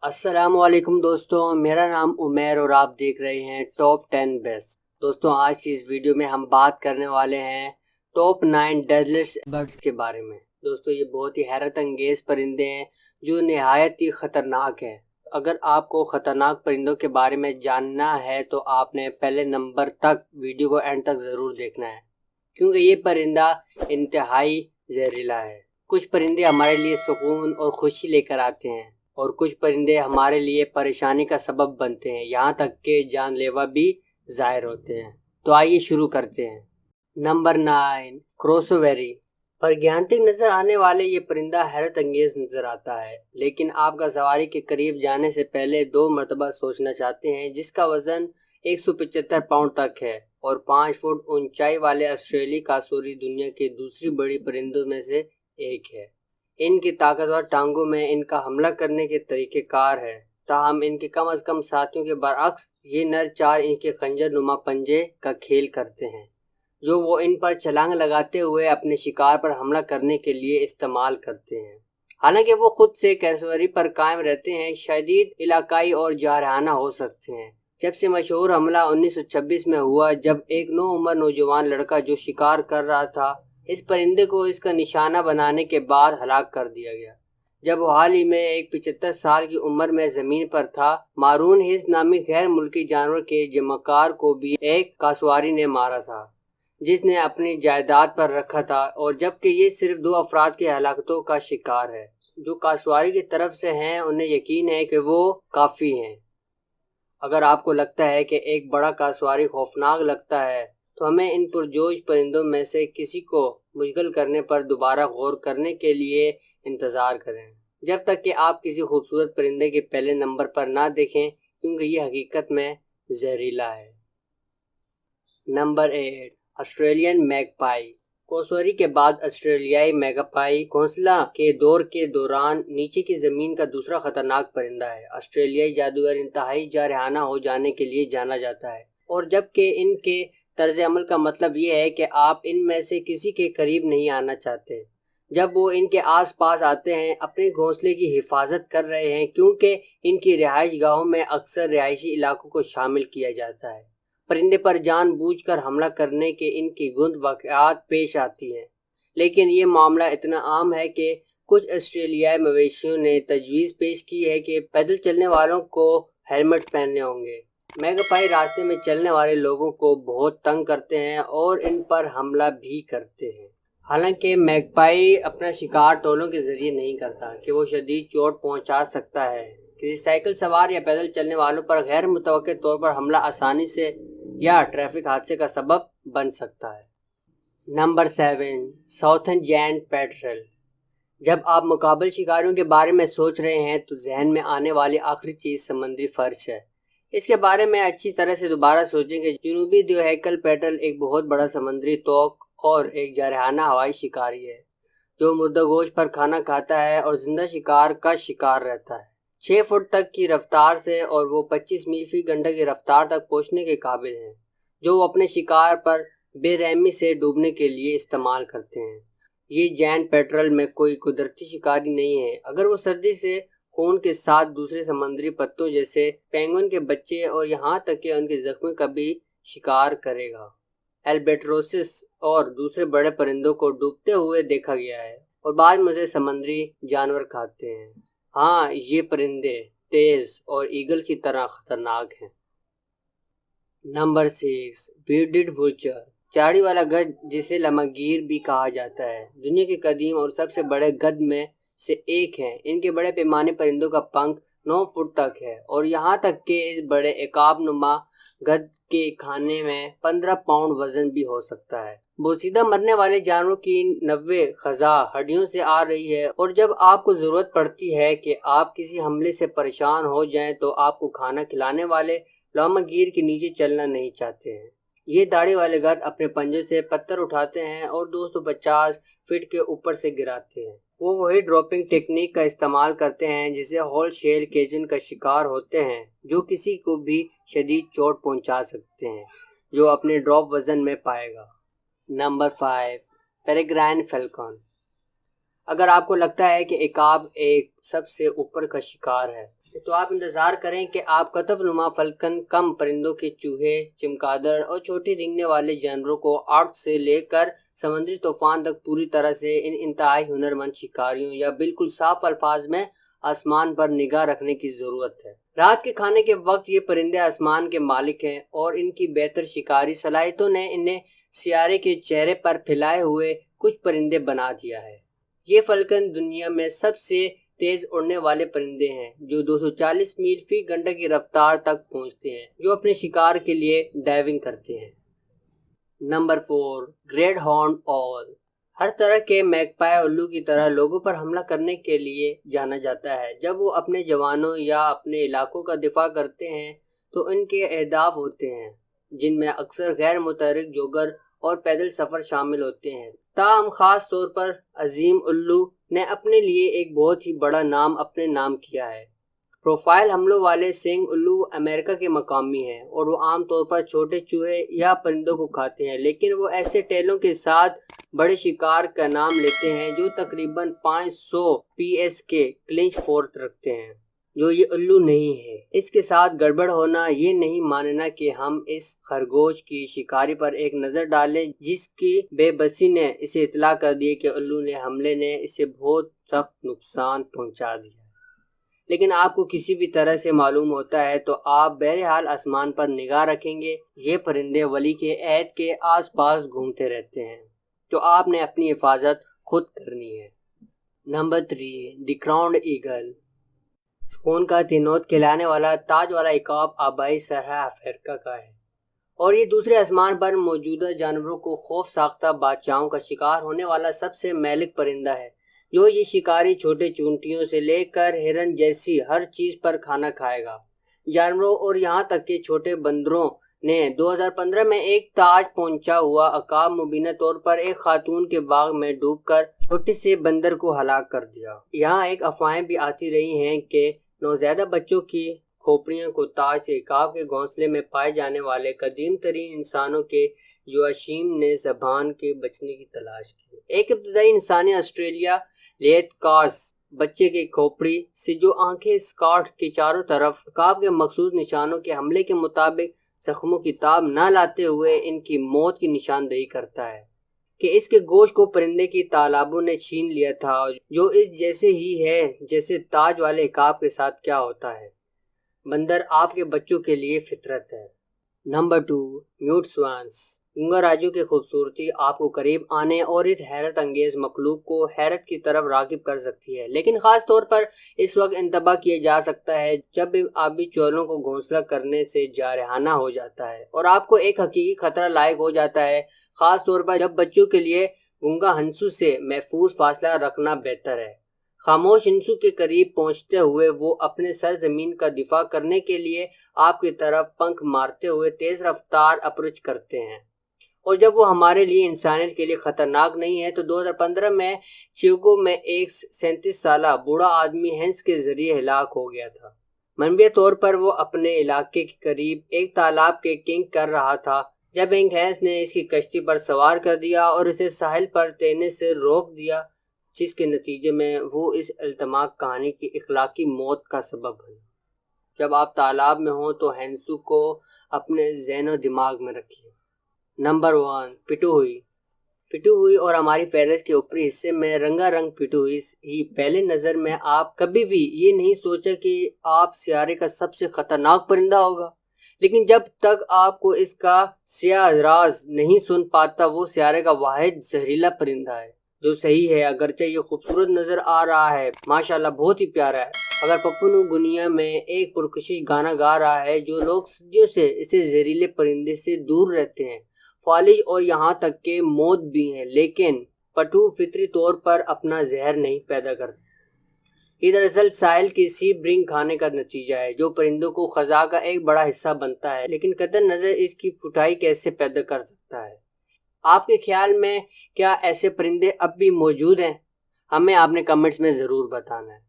السلام علیکم دوستوں، میرا نام عمیر اور آپ دیکھ رہے ہیں ٹاپ 10 بیسٹ۔ دوستوں، آج کی اس ویڈیو میں ہم بات کرنے والے ہیں ٹاپ 9 ڈیڈلیسٹ برڈز کے بارے میں۔ دوستوں، یہ بہت ہی حیرت انگیز پرندے ہیں جو نہایت ہی خطرناک ہیں۔ اگر آپ کو خطرناک پرندوں کے بارے میں جاننا ہے تو آپ نے پہلے نمبر تک ویڈیو کو اینڈ تک ضرور دیکھنا ہے، کیونکہ یہ پرندہ انتہائی زہریلا ہے۔ کچھ پرندے ہمارے لیے سکون اور خوشی لے کر آتے ہیں اور کچھ پرندے ہمارے لیے پریشانی کا سبب بنتے ہیں، یہاں تک کہ جان لیوا بھی ظاہر ہوتے ہیں۔ تو آئیے شروع کرتے ہیں۔ نمبر 9، کروسویری۔ پرگیانتک نظر آنے والے یہ پرندہ حیرت انگیز نظر آتا ہے، لیکن آپ کا سواری کے قریب جانے سے پہلے 2 مرتبہ سوچنا چاہتے ہیں۔ جس کا وزن 175 پاؤنڈ تک ہے اور 5 فٹ اونچائی والے آسٹریلی کاسوری دنیا کے دوسری بڑی پرندوں میں سے ایک ہے۔ ان کی طاقتور ٹانگوں میں ان کا حملہ کرنے کے طریقہ کار ہے، تاہم ان کے کم از کم ساتھیوں کے برعکس یہ نر 4 انچ کے خنجر نما پنجے کا کھیل کرتے ہیں، جو وہ ان پر چھلانگ لگاتے ہوئے اپنے شکار پر حملہ کرنے کے لیے استعمال کرتے ہیں۔ حالانکہ وہ خود سے کیسوری پر قائم رہتے ہیں، شدید علاقائی اور جارحانہ ہو سکتے ہیں۔ جب سے مشہور حملہ 1926 میں ہوا، جب ایک نوعمر نوجوان لڑکا جو شکار کر رہا تھا اس پرندے کو اس کا نشانہ بنانے کے بعد ہلاک کر دیا گیا۔ جب وہ حال ہی میں ایک 75 سال کی عمر میں زمین پر تھا، مارون ہیس نامی غیر ملکی جانور کے جمعکار کو بھی ایک کاسواری نے مارا تھا جس نے اپنی جائیداد پر رکھا تھا، اور جبکہ یہ صرف 2 افراد کی ہلاکتوں کا شکار ہے جو کاسواری کی طرف سے ہیں، انہیں یقین ہے کہ وہ کافی ہیں۔ اگر آپ کو لگتا ہے کہ ایک بڑا کاسواری خوفناک لگتا ہے تو ہمیں ان پرجوش پرندوں میں سے کسی کو مشغول کرنے پر دوبارہ غور کرنے کے لیے انتظار کریں، جب تک کہ آپ کسی خوبصورت پرندے کے پہلے نمبر پر نہ دیکھیں، کیونکہ یہ حقیقت میں زہریلا ہے۔ Number 8، Australian میگپائی۔ کاسوری کے بعد آسٹریلیائی میگپائی گھونسلہ کے دور کے دوران نیچے کی زمین کا دوسرا خطرناک پرندہ ہے۔ آسٹریلیائی جادوگر انتہائی جارحانہ ہو جانے کے لیے جانا جاتا ہے، اور جبکہ ان کے طرز عمل کا مطلب یہ ہے کہ آپ ان میں سے کسی کے قریب نہیں آنا چاہتے۔ جب وہ ان کے آس پاس آتے ہیں، اپنے گھونسلے کی حفاظت کر رہے ہیں، کیونکہ ان کی رہائش گاہوں میں اکثر رہائشی علاقوں کو شامل کیا جاتا ہے۔ پرندے پر جان بوجھ کر حملہ کرنے کے ان کی گند واقعات پیش آتی ہیں، لیکن یہ معاملہ اتنا عام ہے کہ کچھ آسٹریلیائی مویشیوں نے تجویز پیش کی ہے کہ پیدل چلنے والوں کو ہیلمٹ پہننے ہوں گے۔ میگپائی راستے میں چلنے والے لوگوں کو بہت تنگ کرتے ہیں اور ان پر حملہ بھی کرتے ہیں۔ حالانکہ میگپائی اپنا شکار ٹولوں کے ذریعے نہیں کرتا کہ وہ شدید چوٹ پہنچا سکتا ہے۔ کسی سائیکل سوار یا پیدل چلنے والوں پر غیر متوقع طور پر حملہ آسانی سے یا ٹریفک حادثے کا سبب بن سکتا ہے۔ Number 7، southern giant petrel. جب آپ مقابل شکاریوں کے بارے میں سوچ رہے ہیں تو ذہن میں آنے والی آخری چیز سمندری فرش ہے۔ اس کے بارے میں اچھی طرح سے دوبارہ سوچیں کہ جنوبی دیوہیکل پیٹرل ایک بہت بڑا سمندری توق اور ایک جارحانہ ہوائی شکاری ہے جو مردہ گوشت پر کھانا کھاتا ہے اور زندہ شکار کا شکار رہتا ہے 6 فٹ تک کی رفتار سے، اور وہ 25 میل فی گھنٹہ کی رفتار تک پہنچنے کے قابل ہیں، جو وہ اپنے شکار پر بے رحمی سے ڈوبنے کے لیے استعمال کرتے ہیں۔ یہ جیئنٹ پیٹرل میں کوئی قدرتی شکاری نہیں ہے، اگر وہ سردی سے خون کے ساتھ دوسرے سمندری پتوں جیسے پینگوئن کے بچے اور یہاں تک کہ ان کے زخموں کا بھی شکار کرے گا۔ البیٹروسس اور دوسرے بڑے پرندوں کو ڈوبتے ہوئے دیکھا گیا ہے، اور بعض مزے سمندری جانور کھاتے ہیں۔ ہاں، یہ پرندے تیز اور ایگل کی طرح خطرناک ہیں۔ Number 6، bedded وولچر۔ چاڑی والا گدھ، جسے لماگیر بھی کہا جاتا ہے، دنیا کے قدیم اور سب سے بڑے گدھ میں سے ایک ہے۔ ان کے بڑے پیمانے پرندوں کا پنکھ 9 فٹ تک ہے، اور یہاں تک کہ اس بڑے عقاب نما گدھ کے کھانے میں 15 پاؤنڈ وزن بھی ہو سکتا ہے۔ بوسیدہ مرنے والے جانوروں کی 90 غذا ہڈیوں سے آ رہی ہے، اور جب آپ کو ضرورت پڑتی ہے کہ آپ کسی حملے سے پریشان ہو جائیں تو آپ کو کھانا کھلانے والے لوماگیر کے نیچے چلنا نہیں چاہتے ہیں۔ یہ داڑھی والے گدھ اپنے پنجوں سے پتھر اٹھاتے ہیں اور 250 فٹ کے اوپر سے گراتے ہیں۔ وہ وہی ڈراپنگ ٹیکنیک کا استعمال کرتے ہیں جسے ہول شیل کیجن کا شکار ہوتے ہیں، جو کسی کو بھی شدید چوٹ پہنچا سکتے ہیں جو اپنے ڈراپ وزن میں پائے گا۔ Number 5، پیریگرائن falcon. اگر آپ کو لگتا ہے کہ عقاب ایک سب سے اوپر کا شکار ہے تو آپ انتظار کریں کہ آپ قطب نما فلکن کم پرندوں کے چوہے، چمگادڑ اور چھوٹی رینگنے والے جانوروں کو آرٹ سے لے کر سمندری طوفان تک پوری طرح سے ان انتہائی ہنرمند شکاریوں یا بالکل صاف الفاظ میں آسمان پر نگاہ رکھنے کی ضرورت ہے۔ رات کے کھانے کے وقت یہ پرندے آسمان کے مالک ہیں اور ان کی بہتر شکاری صلاحیتوں نے انہیں سیارے کے چہرے پر پھیلائے ہوئے کچھ پرندے بنا دیا ہے۔ یہ فلکن دنیا میں سب سے تیز اڑنے والے پرندے ہیں جو 240 میل فی گھنٹہ کی رفتار تک پہنچتے ہیں، جو اپنے شکار کے لیے ڈائیونگ کرتے ہیں۔ نمبر 4، گریٹ ہارن اول۔ ہر طرح کے میگپائی الو کی طرح لوگوں پر حملہ کرنے کے لیے جانا جاتا ہے۔ جب وہ اپنے جوانوں یا اپنے علاقوں کا دفاع کرتے ہیں تو ان کے اہداف ہوتے ہیں، جن میں اکثر غیر متحرک جوگر اور پیدل سفر شامل ہوتے ہیں۔ تاہم خاص طور پر عظیم الو نے اپنے لیے ایک بہت ہی بڑا نام اپنے نام کیا ہے۔ پروفائل حملوں والے سینگ الو امریکہ کے مقامی ہیں اور وہ عام طور پر چھوٹے چوہے یا پرندوں کو کھاتے ہیں، لیکن وہ ایسے ٹیلوں کے ساتھ بڑے شکار کا نام لیتے ہیں جو تقریباً 500 PS کے کلنچ فورس رکھتے ہیں، جو یہ الو نہیں ہے۔ اس کے ساتھ گڑبڑ ہونا یہ نہیں ماننا کہ ہم اس خرگوش کی شکاری پر ایک نظر ڈالیں جس کی بے بسی نے اسے اطلاع کر دی کہ الو نے حملے نے اسے بہت سخت نقصان پہنچا دیا، لیکن آپ کو کسی بھی طرح سے معلوم ہوتا ہے تو آپ بہرحال آسمان پر نگاہ رکھیں گے۔ یہ پرندے ولی کے عہد کے آس پاس گھومتے رہتے ہیں، تو آپ نے اپنی حفاظت خود کرنی ہے۔ نمبر 3، دی کراؤنڈ ایگل۔ سکون کا تینوت کھلانے والا تاج والا عقاب آبائی سرحد افریقہ کا ہے اور یہ دوسرے آسمان پر موجودہ جانوروں کو خوف ساختہ بادشاہوں کا شکار ہونے والا سب سے مہلک پرندہ ہے۔ جو یہ شکاری چھوٹے چونٹیوں سے لے کر ہرن جیسی ہر چیز پر کھانا کھائے گا، جانوروں اور یہاں تک کہ چھوٹے بندروں نے 2015 میں ایک تاج پہنچا ہوا عقاب مبینہ طور پر ایک خاتون کے باغ میں ڈوب کر چھوٹے سے بندر کو ہلاک کر دیا۔ یہاں ایک افواہیں بھی آتی رہی ہیں کہ نوزائیدہ بچوں کی کھوپڑیوں کو تاج سے عقاب کے گھونسلے میں پائے جانے والے قدیم ترین انسانوں کے جواشیم نے زبان کے بچنے کی تلاش کی۔ ایک ابتدائی انسانی آسٹریلیا لیت کاس بچے کے کھوپڑی سے جو آنکھیں اسکارٹ کے چاروں طرف عقاب کے مخصوص نشانوں کے حملے کے مطابق زخموں کی تاب نہ لاتے ہوئے ان کی موت کی نشاندہی کرتا ہے کہ اس کے گوشت کو پرندے کی تالابوں نے چھین لیا تھا، جو اس جیسے ہی ہے جیسے تاج والے عقاب کے ساتھ کیا ہوتا ہے۔ بندر آپ کے بچوں کے لیے فطرت ہے۔ Number 2، mute swans. گونگا راجو کی خوبصورتی آپ کو قریب آنے اور اس حیرت انگیز مخلوق کو حیرت کی طرف راغب کر سکتی ہے، لیکن خاص طور پر اس وقت انتباہ کیا جا سکتا ہے جب آبی چولوں کو گھونسلہ کرنے سے جارحانہ ہو جاتا ہے اور آپ کو ایک حقیقی خطرہ لاحق ہو جاتا ہے، خاص طور پر جب بچوں کے لیے گونگا ہنسو سے محفوظ فاصلہ رکھنا بہتر ہے۔ خاموش ہنسو کے قریب پہنچتے ہوئے وہ اپنے سرزمین کا دفاع کرنے کے لیے آپ کی طرف پنکھ مارتے ہوئے تیز رفتار اپروچ کرتے ہیں، اور جب وہ ہمارے لیے انسانیت کے لیے خطرناک نہیں ہے تو 2015 میں چیگو میں ایک 37 سالہ بوڑھا آدمی ہنس کے ذریعے ہلاک ہو گیا تھا۔ منفی طور پر وہ اپنے علاقے کے قریب ایک تالاب کے کنگ کر رہا تھا جب ایک ہنس نے اس کی کشتی پر سوار کر دیا اور اسے ساحل پر تیرنے سے روک دیا، جس کے نتیجے میں وہ اس التماک کہانی کی اخلاقی موت کا سبب بنا۔ جب آپ تالاب میں ہوں تو ہنسو کو اپنے ذہن و دماغ میں رکھیے۔ نمبر 1، پٹو ہوئی۔ پٹو ہوئی اور ہماری فہرست کے اوپری حصے میں رنگا رنگ پٹو ہوئی ہی پہلے نظر میں آپ کبھی بھی یہ نہیں سوچا کہ آپ سیارے کا سب سے خطرناک پرندہ ہوگا، لیکن جب تک آپ کو اس کا سیاہ راز نہیں سن پاتا، وہ سیارے کا واحد زہریلا پرندہ ہے جو صحیح ہے، اگرچہ یہ خوبصورت نظر آ رہا ہے، ماشاءاللہ بہت ہی پیارا ہے۔ اگر پپو گنیا میں ایک پرکشش گانا گا رہا ہے جو لوگ صدیوں سے اسے زہریلے پرندے سے دور رہتے ہیں، فالج اور یہاں تک کہ موت بھی ہیں، لیکن پٹو فطری طور پر اپنا زہر نہیں پیدا کرتا۔ یہ دراصل ساحل کی سی برنگ کھانے کا نتیجہ ہے جو پرندوں کو خزاں کا ایک بڑا حصہ بنتا ہے، لیکن قطع نظر اس کی پھٹائی کیسے پیدا کر سکتا ہے۔ آپ کے خیال میں کیا ایسے پرندے اب بھی موجود ہیں؟ ہمیں آپ نے کمنٹس میں ضرور بتانا ہے۔